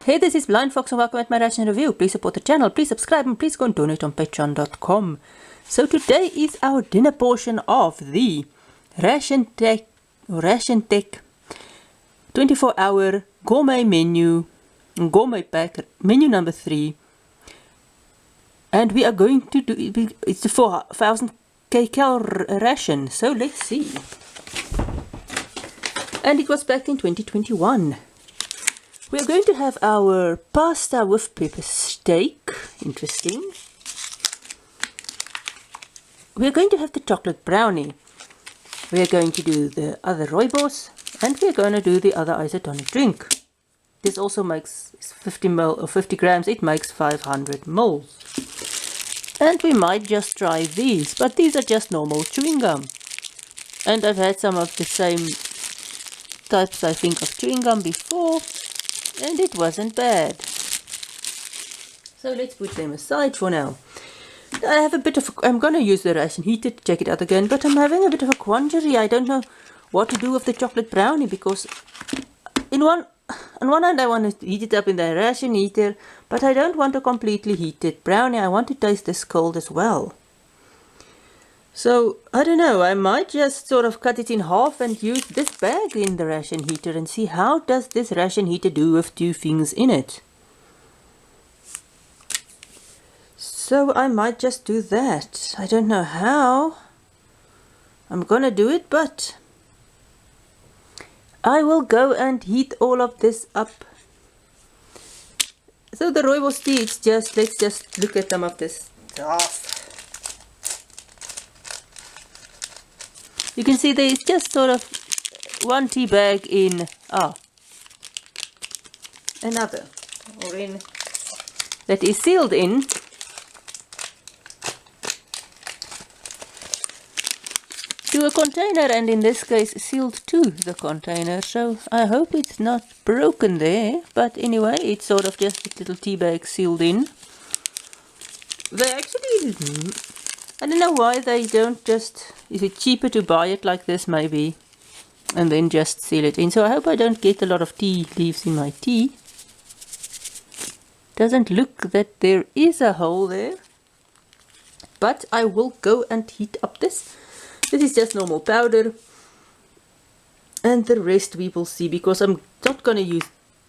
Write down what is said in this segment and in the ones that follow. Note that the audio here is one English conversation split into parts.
Hey, this is BlindFox and welcome at my Ration review. Please support the channel, please subscribe and please go and donate on patreon.com. So today is our dinner portion of the RationTech 24-hour gourmet menu, gourmet pack, menu number 3. And we are going to do, it's a 4,000 kcal ration, so let's see. And it was packed in 2021. We are going to have our pasta with pepper steak. Interesting. We are going to have the chocolate brownie. We are going to do the other rooibos. And we are going to do the other isotonic drink. This also makes 50 ml or 50 grams. It makes 500 mils. And we might just try these. But these are just normal chewing gum. And I've had some of the same types, I think, of chewing gum before. And it wasn't bad. So let's put them aside for now. I have a bit of I'm going to use the ration heater to check it out again, but I'm having a bit of a quandary. I don't know what to do with the chocolate brownie, because on one hand I want to heat it up in the ration heater, but I don't want a completely heated brownie. I want to taste this cold as well. So, I don't know, I might just sort of cut it in half and use this bag in the ration heater and see how does this ration heater do with two things in it. So, I might just do that. I don't know how I'm gonna do it, but I will go and heat all of this up. So, the rooibos tea, let's just look at some of this stuff. You can see there is just sort of one tea bag in another, or in that is sealed in to a container, and in this case sealed to the container. So I hope it's not broken there, but anyway, it's sort of just a little tea bag sealed in. They actually, I don't know why they don't just, is it cheaper to buy it like this maybe, and then just seal it in. So I hope I don't get a lot of tea leaves in my tea. Doesn't look that there is a hole there, but I will go and heat up this. This is just normal powder, and the rest we will see, because I'm not going to use,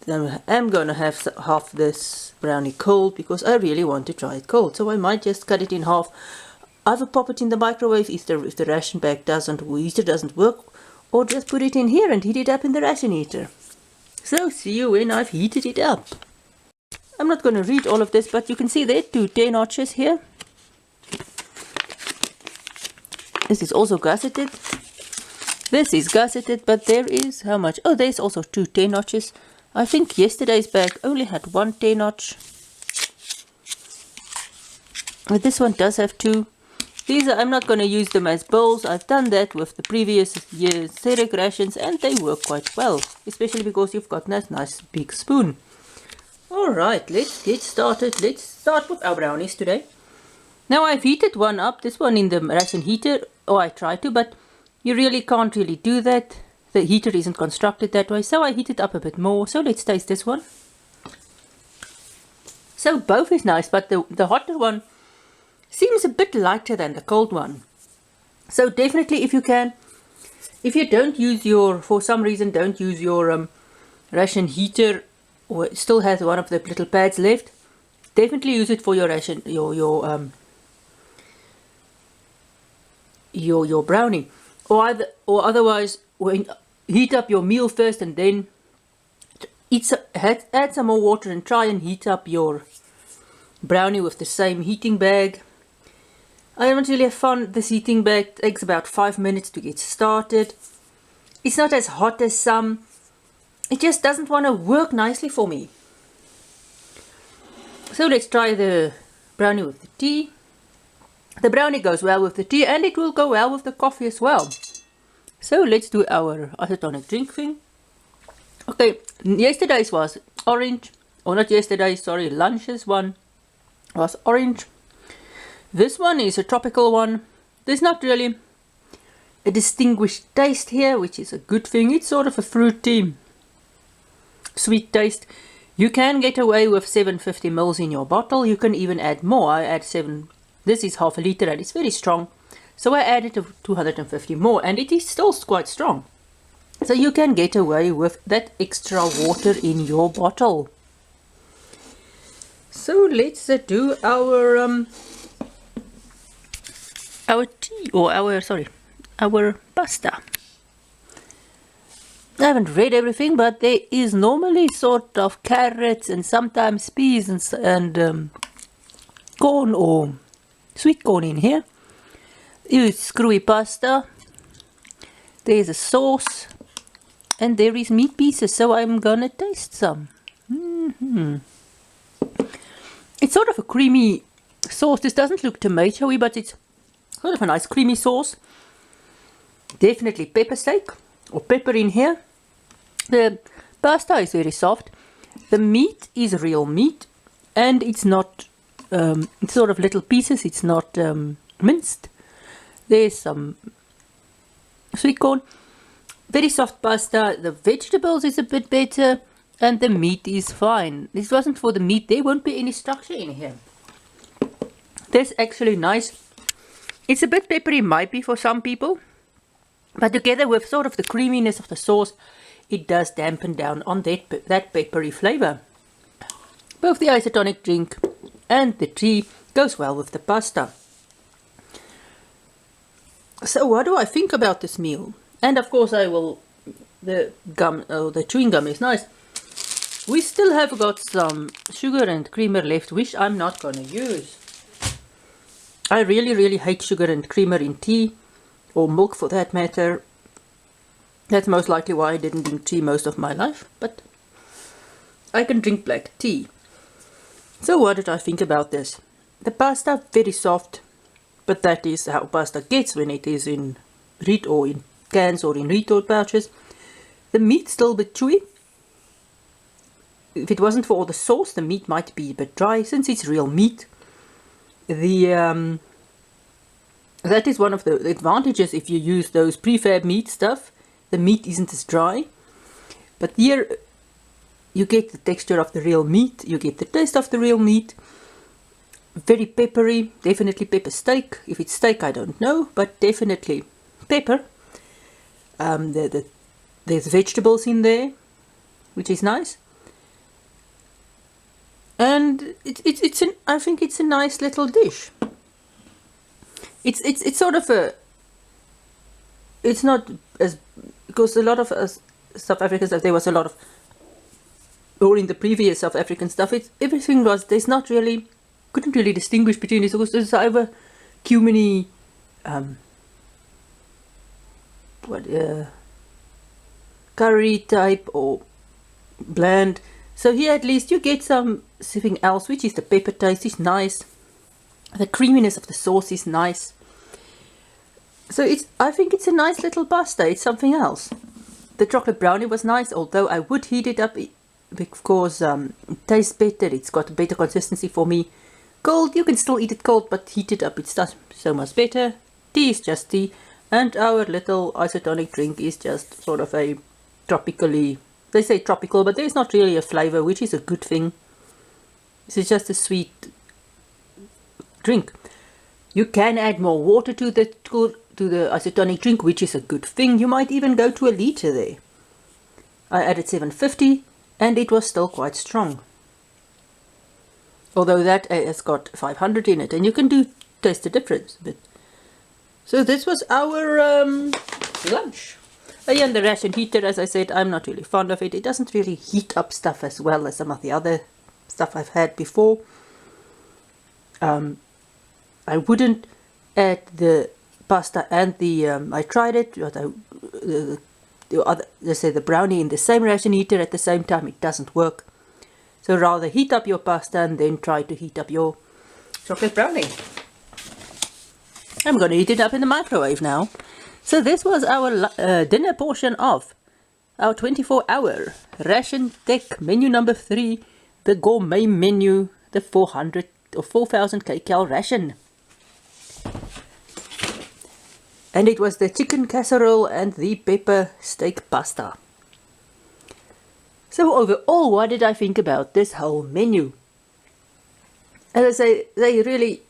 I'm going to have half this brownie cold, because I really want to try it cold. So I might just cut it in half. Either pop it in the microwave if the ration bag heater doesn't work, or just put it in here and heat it up in the ration heater. So see you when I've heated it up. I'm not going to read all of this, but you can see there are 2 10 notches here. This is also gusseted. This is gusseted, but there is how much? Oh, there's also 2 10 notches. I think yesterday's bag only had 1 10 notch. But this one does have 2. These are, I'm not going to use them as bowls. I've done that with the previous year's Cerec rations, and they work quite well, especially because you've got that nice big spoon. Alright, let's get started. Let's start with our brownies today. Now I've heated one up, this one in the ration heater, or I tried to, but you really can't really do that. The heater isn't constructed that way, so I heat it up a bit more. So let's taste this one. So both is nice, but the hotter one seems a bit lighter than the cold one. So definitely, if you can, if you don't use your, for some reason don't use your ration heater, or still has one of the little pads left, definitely use it for your ration, your brownie, or otherwise heat up your meal first and then add some more water and try and heat up your brownie with the same heating bag. I haven't really have fun. This heating bag takes about 5 minutes to get started. It's not as hot as some. It just doesn't want to work nicely for me. So let's try the brownie with the tea. The brownie goes well with the tea, and it will go well with the coffee as well. So let's do our isotonic drink thing. Okay, yesterday's was orange. Or not yesterday, sorry, lunch's one was orange. This one is a tropical one. There's not really a distinguished taste here, which is a good thing. It's sort of a fruity, sweet taste. You can get away with 750 mils in your bottle. You can even add more. I add 7. This is half a liter and it's very strong. So I added 250 more and it is still quite strong. So you can get away with that extra water in your bottle. So let's do our tea, or our pasta. I haven't read everything, but there is normally sort of carrots and sometimes peas and corn or sweet corn in here. Use screwy pasta. There's a sauce and there is meat pieces, so I'm gonna taste some. It's sort of a creamy sauce. This doesn't look tomatoey, but it's sort of a nice creamy sauce. Definitely pepper steak or pepper in here. The pasta is very soft. The meat is real meat and it's not it's sort of little pieces. It's not minced. There's some sweet corn. Very soft pasta. The vegetables is a bit better and the meat is fine. This wasn't for the meat. There won't be any structure in here. That's actually nice. It's a bit peppery, might be for some people, but together with sort of the creaminess of the sauce, it does dampen down on that peppery flavor. Both the isotonic drink and the tea goes well with the pasta. So what do I think about this meal? And of course the chewing gum is nice. We still have got some sugar and creamer left, which I'm not going to use. I really hate sugar and creamer in tea, or milk for that matter. That's most likely why I didn't drink tea most of my life, but I can drink black tea. So what did I think about this? The pasta, very soft, but that is how pasta gets when it is in or in cans or in retail pouches. The meat still a bit chewy. If it wasn't for all the sauce, the meat might be a bit dry. Since it's real meat, that is one of the advantages if you use those prefab meat stuff. The meat isn't as dry. But here you get the texture of the real meat. You get the taste of the real meat. Very peppery. Definitely pepper steak. If it's steak, I don't know, but definitely pepper. There's vegetables in there, which is nice. And I think it's a nice little dish. It's sort of a. It's not as, because a lot of South African stuff, there was a lot of, or in the previous South African stuff, everything was, there's not really, couldn't really distinguish between this, because there's either cuminy, curry type or bland. So here at least you get something else, which is the pepper taste is nice. The creaminess of the sauce is nice. So I think it's a nice little pasta. It's something else. The chocolate brownie was nice, although I would heat it up because it tastes better. It's got a better consistency for me. Cold, you can still eat it cold, but heat it up, it's so much better. Tea is just tea, and our little isotonic drink is just sort of a tropically, they say tropical, but there's not really a flavor, which is a good thing. This is just a sweet drink. You can add more water to the isotonic drink, which is a good thing. You might even go to a liter there. I added 750 and it was still quite strong. Although that has got 500 in it, and you can taste the difference a bit. So this was our lunch. And the ration heater, as I said, I'm not really fond of it. It doesn't really heat up stuff as well as some of the other stuff I've had before. I wouldn't add the pasta and the, I tried it, but the brownie in the same ration heater at the same time, it doesn't work. So rather heat up your pasta and then try to heat up your chocolate brownie. I'm going to heat it up in the microwave now. So this was our dinner portion of our 24-hour RationTech menu number 3, the gourmet menu, the 400 or 4,000 kcal ration. And it was the chicken casserole and the pepper steak pasta. So overall, what did I think about this whole menu? As I say, they really,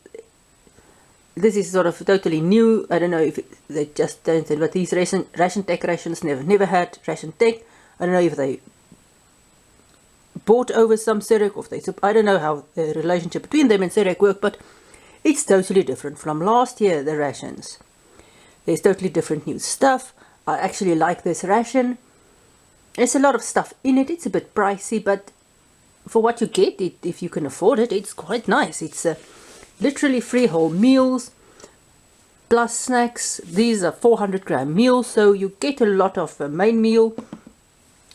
this is sort of totally new. I don't know if they just don't, but these RationTech rations never had RationTech. I don't know if they bought over some Cerec, or if they, I don't know how the relationship between them and Cerec work, but it's totally different from last year, the rations. There's totally different new stuff. I actually like this ration. There's a lot of stuff in it. It's a bit pricey, but for what you get, if you can afford it, it's quite nice. It's literally 3 whole meals plus snacks. These are 400-gram meals, so you get a lot of main meal,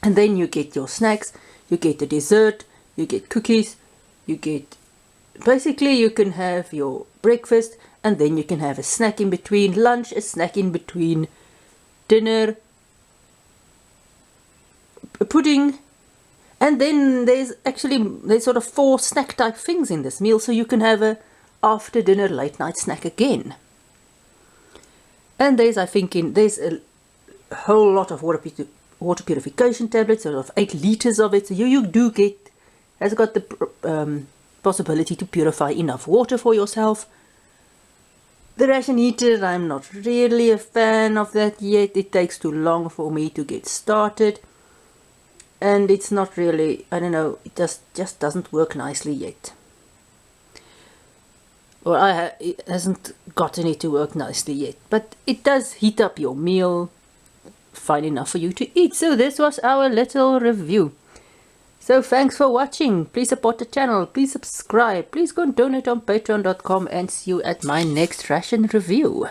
and then you get your snacks, you get the dessert, you get cookies, you get, basically you can have your breakfast, and then you can have a snack in between lunch, a snack in between dinner, a pudding, and then there's sort of 4 snack type things in this meal, so you can have a after dinner late night snack again. And there's, I think, there's a whole lot of water purification tablets, sort of 8 liters of it, so you do get, has got the possibility to purify enough water for yourself. The ration heater, I'm not really a fan of that yet. It takes too long for me to get started. And it's not really, I don't know, it just doesn't work nicely yet. Well, it hasn't gotten it to work nicely yet. But it does heat up your meal fine enough for you to eat. So this was our little review. So thanks for watching. Please support the channel. Please subscribe. Please go and donate on patreon.com, and see you at my next ration review.